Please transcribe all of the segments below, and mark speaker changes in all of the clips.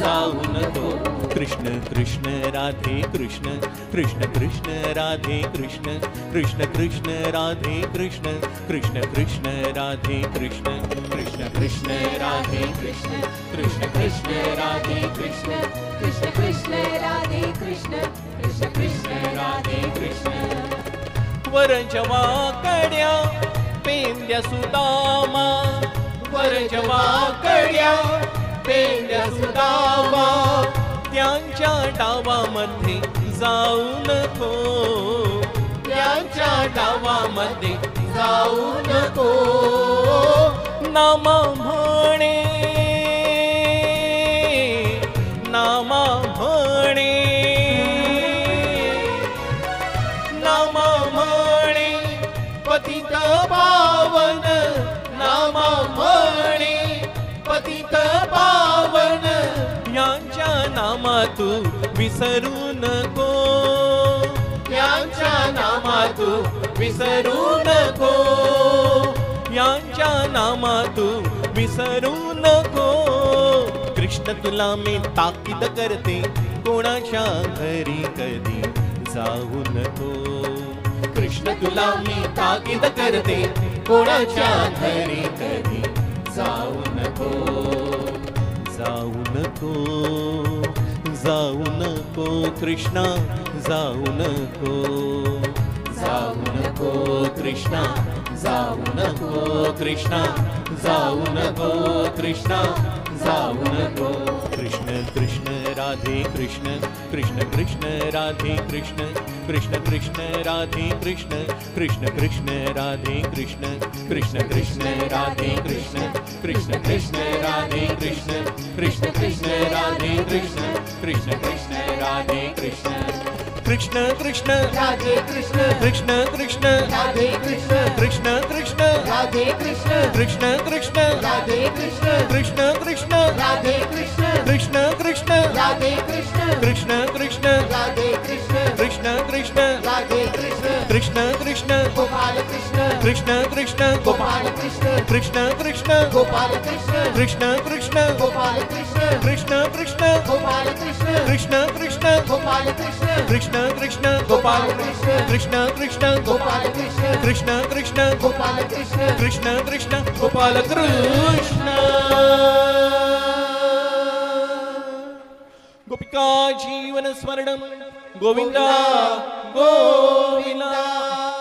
Speaker 1: जाऊ नको. कृष्ण कृष्ण राधे कृष्ण कृष्ण कृष्ण राधे कृष्ण कृष्ण कृष्ण राधे कृष्ण कृष्ण कृष्ण राधे कृष्ण कृष्ण कृष्ण राधे कृष्ण कृष्ण कृष्ण राधे कृष्ण
Speaker 2: कृष्ण कृष्ण राधे कृष्ण कृष्ण कृष्ण राधे कृष्ण.
Speaker 1: वरजवा कड्या पेंद्या सुदामा, वरजवा कड्या पेंद्या सुदामा, त्यांच्या डावामध्ये जाऊ नको, त्यांच्या डावामध्ये जाऊ नको. नामा म्हणे, नामा म्हणे, नामा म्हणे पतित पावन, नामा म्हणे पतित पावन, यांच्या नामा तू विसरू नको, यांच्या नामा तू विसरू नको, यांच्या नामा तू विसरू नको. कृष्ण तुला मी ताकीद करते, कोणाच्या घरी कधी जाऊ नको. कृष्ण तुला मी ताकीद करते, कोणाच्या घरी कधी जाऊ नको. जाऊ नको, जाऊ नको कृष्णा, जाऊ नको, जाऊ नको कृष्णा, जाऊ नको कृष्णा, जाऊ नको कृष्णा, जाऊ नको. कृष्ण कृष्ण राधे कृष्ण कृष्ण कृष्ण राधे कृष्ण कृष्ण कृष्ण राधे कृष्ण कृष्ण कृष्ण राधे कृष्ण कृष्ण कृष्ण राधे कृष्ण कृष्ण कृष्ण राधे कृष्ण कृष्ण कृष्ण राधे कृष्ण कृष्ण कृष्ण राधे कृष्ण. कृष्ण कृष्ण
Speaker 2: राधे कृष्ण
Speaker 1: कृष्ण कृष्ण
Speaker 2: राधे कृष्ण
Speaker 1: कृष्ण कृष्ण
Speaker 2: राधे कृष्ण
Speaker 1: कृष्ण कृष्ण
Speaker 2: राधे कृष्ण
Speaker 1: कृष्ण कृष्ण
Speaker 2: राधे कृष्ण
Speaker 1: कृष्ण कृष्ण
Speaker 2: राधे कृष्ण
Speaker 1: कृष्ण कृष्ण
Speaker 2: राधे कृष्ण
Speaker 1: कृष्ण कृष्ण
Speaker 2: राधे कृष्ण
Speaker 1: कृष्ण कृष्ण
Speaker 2: गोपाल कृष्ण
Speaker 1: कृष्ण कृष्ण
Speaker 2: गोपाल कृष्ण
Speaker 1: कृष्ण कृष्ण
Speaker 2: गोपाल कृष्ण
Speaker 1: कृष्ण कृष्ण
Speaker 2: गोपाल कृष्ण
Speaker 1: कृष्ण कृष्ण
Speaker 2: गोपाल कृष्ण
Speaker 1: कृष्ण कृष्ण
Speaker 2: गोपाल कृष्ण
Speaker 1: कृष्ण कृष्ण गोपाल कृष्ण कृष्ण कृष्ण
Speaker 2: गोपाल कृष्ण
Speaker 1: कृष्ण कृष्ण
Speaker 2: गोपाल कृष्ण
Speaker 1: कृष्ण कृष्ण गोपाल कृष्ण. गोपिका जीवन स्मरणम गोविंदा गोविंदा.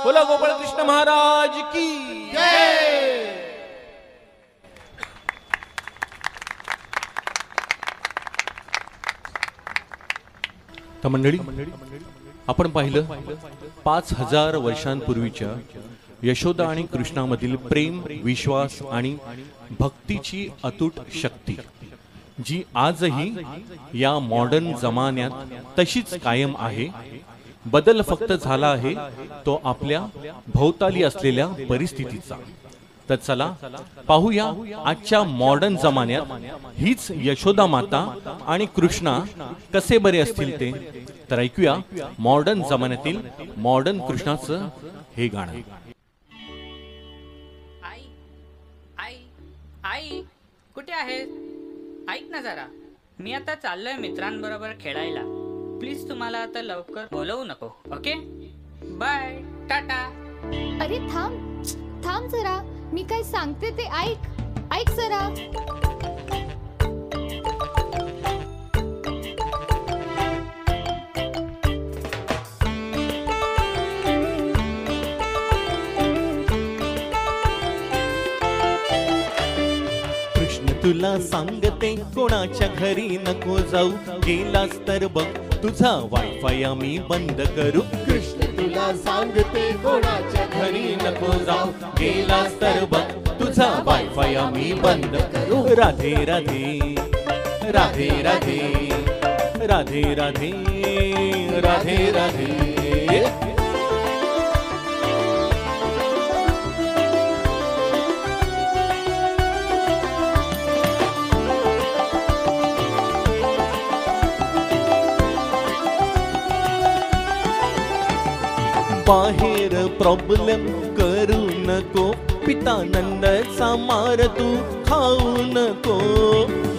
Speaker 1: बोला गोपाल कृष्ण महाराज की जय. तर मंडळी, आपण पाहिलं 5000 वर्षांपूर्वीच्या यशोदा आणि कृष्णामधील प्रेम, विश्वास आणि भक्तीची अतूट शक्ती, जी आजही या मॉडर्न जमान्यात तशीच कायम आहे. बदल फक्त झाला आहे तो आपल्या भोवताली असलेल्या परिस्थितीचा. तर चला पाहूया आजच्या मॉडर्न जमान्यात हीच यशोदा माता आणि कृष्णा कसे बरे असतील ते. तर ऐकूया मॉडर्न जमान्यातील मॉडर्न कृष्णाचं हे गाणं.
Speaker 3: आई आई आई कुठे आहेस? ऐक ना जरा, मी आता चाललोय मित्रांबरोबर खेळायला. प्लीज तुम्हाला आता लवकर बोलवू नको. Okay, bye, tata.
Speaker 4: अरे थांब थांब जरा, मी काय सांगते ते ऐक. ऐक जरा.
Speaker 1: कृष्ण तुला सांगते, कोणाच्या घरी नको जाऊ. गेलास तर बघ तुझा वायफाय आम्ही बंद करू.
Speaker 2: कृष्ण तुला सांगते, कोणाच्या
Speaker 1: घरी नको जाऊ. गेलास तर बघ तुझा वायफाय आम्ही बंद करू. राधे राधे राधे राधे राधे राधे राधे राधे. बाहेर प्रॉब्लेम करू नको, पिता नंदचा मार तू खाऊ नको,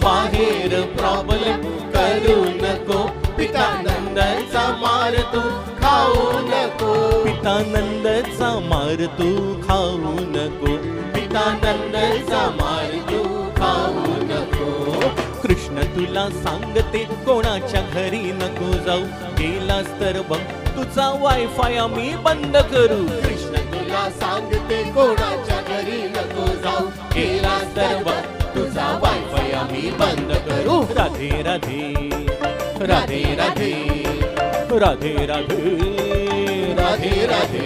Speaker 1: बाहेर प्रॉब्लेम करू नको, पिता नंदचा मार तू खाऊ नको, पिता नंदचा मार तू खाऊ नको, पिता नंदचा मार तू खाऊ नको. कृष्ण तुला सांगते कोणाच्या घरी नको जाऊ, गेलास तर बघ तुझा वायफाय आम्ही बंद करू. कृष्ण तुला सांगते कोणाच्या घरी नको जाऊ, गेलास तर बघ तुझा वायफाय आम्ही बंद करू. राधे राधे राधे राधे राधे राधे राधे राधे.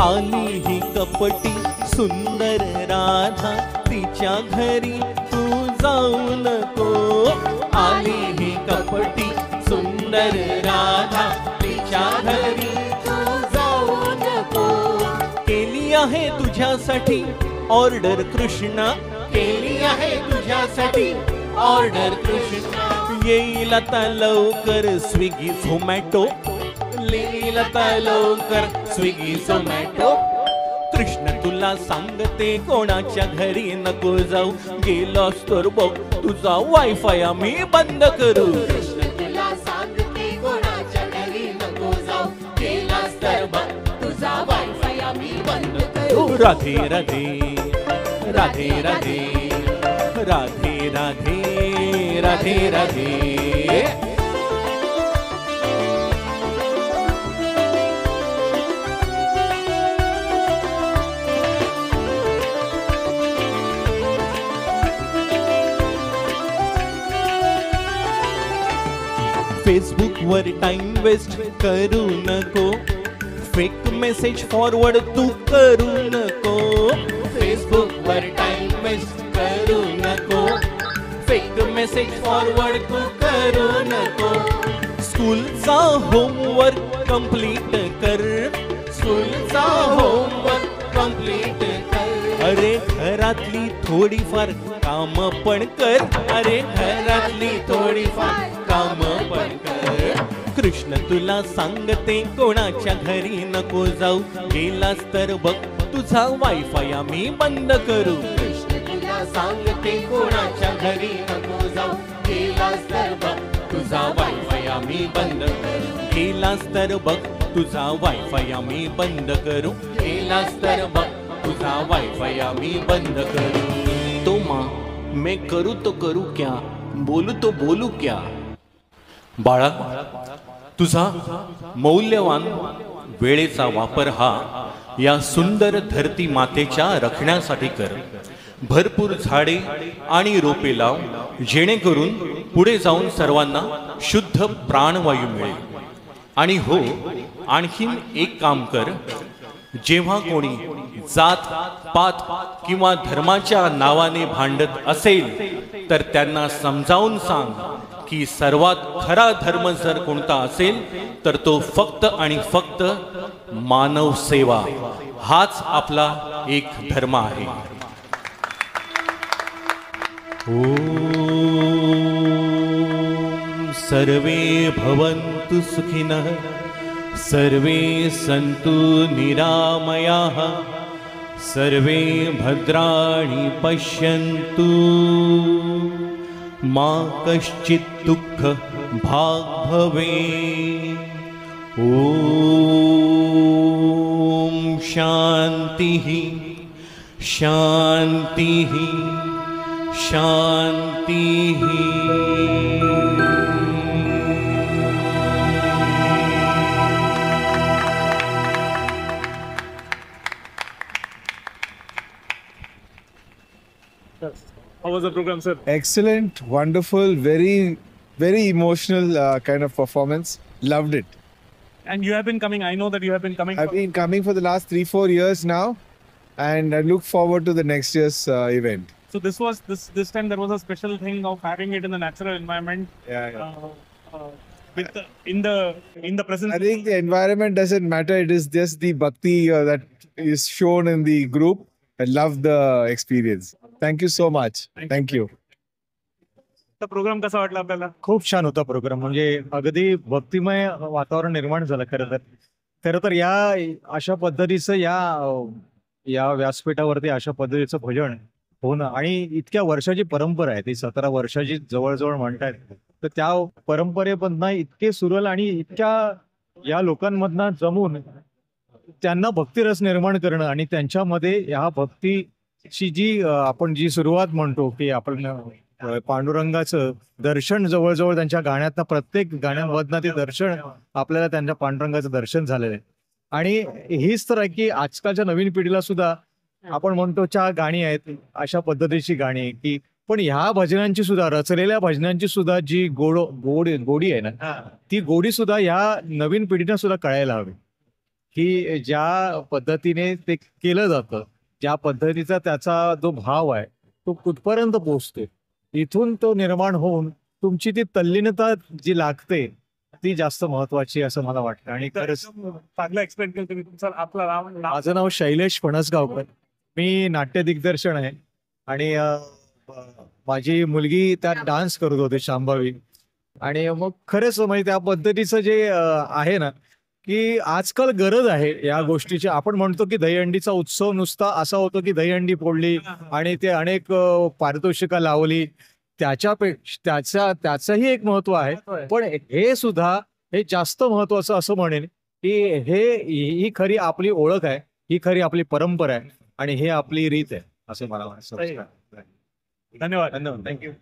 Speaker 1: आली ही कपटी सुंदर राधा, तिच्या घरी तू जाऊ नको, आली ही कपटी सुंदर राधा, तिच्या घरी तू जाऊ नको. केली आहे तुझ्यासाठी ऑर्डर कृष्णा, केली आहे तुझ्यासाठी ऑर्डर कृष्णा. येईल आता लवकर स्विगी झोमॅटो, येईल आता लवकर स्विगी झोमॅटो. कृष्ण तुला सांगते कोणाच्या घरी नको जाऊ, गेलास तर बघ तुझा वायफाय आम्ही बंद करू. कृष्ण तुला सांगते कोणाच्या घरी नको जाऊ, गेलास तर बघ तुझा वायफाय आम्ही बंद करू. राधे राधे राधे राधे राधे राधे राधे राधे. फेसबुक वर टाइम वेस्ट करू नको, फेक मेसेज फॉरवर्ड तू करू नको, फेसबुक वर टाइम वेस्ट करू नको, फेक मेसेज फॉरवर्ड तू करू नको. स्कूलचा होमवर्क कंप्लीट कर, स्कूलचा होमवर्क कंप्लीट कर. अरे घरातली थोडीफार काम पण कर, अरे घरातली थोडीफार काम पण कर. कृष्ण तुला सांगते कोणाच्या घरी नको जाऊ, गेलास तर बघ तुझा वायफाय आम्ही बंद करू. कृष्ण तुला सांगते कोणाच्या घरी नको जाऊ, गेलास तर बघ तुझा वायफाय आम्ही बंद करू. गेलास तर बघ तुझा वायफाय आम्ही बंद करू, गेलास तर बघ तुझा वायफाय आम्ही बंद करू. तो माँ मैं करूँ तो करूँ क्या, बोलू तो बोलू क्या. बाळा तुझा मौल्यवान वेळेचा वापर हा या सुंदर धरती मातेच्या रखण्यासाठी कर. भरपूर झाडे आणि रोपे लाव, जेणेकरून पुढे जाऊन सर्वांना शुद्ध प्राणवायू मिळेल. आणि हो, आणखीन एक काम कर, जेव्हा कोणी जात पात किंवा धर्माच्या नावाने भांडत असेल तर त्यांना समजावून सांग की सर्वात खरा धर्म जर कोणता असेल तर तो फक्त आणि फक्त मानव सेवा हाच आपला एक धर्म आहे. ओम सर्वे भवन्तु सुखिनः, सर्वे सन्तु निरामयाः, सर्वे भद्राणि पश्यन्तु, मा कश्चित् दुःख भाग् भवेत्. ओम शान्तिः शान्तिः शान्तिः.
Speaker 5: How was the program, sir?
Speaker 6: Excellent, wonderful, very emotional kind of performance. Loved it.
Speaker 5: And you have been coming. I know that you have been coming.
Speaker 6: I've been coming for the last 3-4 years now, and I look forward to the next year's event.
Speaker 5: So this time there was a special thing of having it in the natural environment.
Speaker 6: Yeah.
Speaker 5: in the presence.
Speaker 6: I think the environment doesn't matter. It is just the bhakti that is shown in the group. I love the experience. Thank you so much. Thank you.
Speaker 5: Programme कसा वाटला आपल्याला?
Speaker 7: खूप छान होता programme. म्हणजे अगदी भक्तिमय वातावरण निर्माण झालं. खरं तर या अशा पद्धतीचं या व्यासपीठावरती अशा पद्धतीचं भजन होणं आणि इतक्या वर्षाची परंपरा आहे, ती 17 वर्षाची जवळजवळ म्हणतायत, तर त्या परंपरेमधनं इतके सुरल आणि इतक्या या लोकांमधनं जमून त्यांना भक्तिरस निर्माण करणं आणि त्यांच्यामध्ये ह्या भक्तीची आपण जी सुरुवात म्हणतो की आपण पांडुरंगाचं दर्शन जवळजवळ त्यांच्या गाण्यातनं प्रत्येक गाण्यांमधनं ते दर्शन आपल्याला त्यांच्या पांडुरंगाचं दर्शन झालेलं आहे. आणि हीच तर आहे की आजकालच्या नवीन पिढीला सुद्धा आपण म्हणतो गाणी आहेत अशा पद्धतीची गाणी की पण ह्या भजनांची सुद्धा रचलेल्या भजनांची सुद्धा जी गोडी आहे ना, ती गोडी सुद्धा ह्या नवीन पिढीनं सुद्धा कळायला हवी की ज्या पद्धतीने ते केलं जातं, ज्या पद्धतीचा त्याचा जो भाव आहे तो कुठपर्यंत पोहोचतो, इथून तो निर्माण होऊन तुमची ती तल्लीनता जी लागते ती जास्त महत्वाची असं मला वाटतं. आणि खरंच
Speaker 5: चांगलं एक्सप्लेन केलं तुम्ही. तुमचं आपलं नाव?
Speaker 7: माझं नाव शैलेश फणसगावकर, मी नाट्य दिग्दर्शन आहे आणि माझी मुलगी त्यात डान्स करत होते शांभावी. आणि मग खरंच म्हणजे त्या पद्धतीचं जे आहे ना की आजकाल गरज आहे या गोष्टीची. आपण म्हणतो की दहीहंडीचा उत्सव नुसता असा होतो की दहीहंडी फोडली आणि ते अनेक पारितोषिका लावली, त्याचंही एक महत्व आहे. पण हे सुद्धा हे जास्त महत्वाचं असं म्हणेन की ही खरी आपली ओळख आहे, ही खरी आपली परंपरा आहे आणि हे आपली रीत आहे असं मला वाटतं.
Speaker 5: धन्यवाद.
Speaker 7: थँक्यू.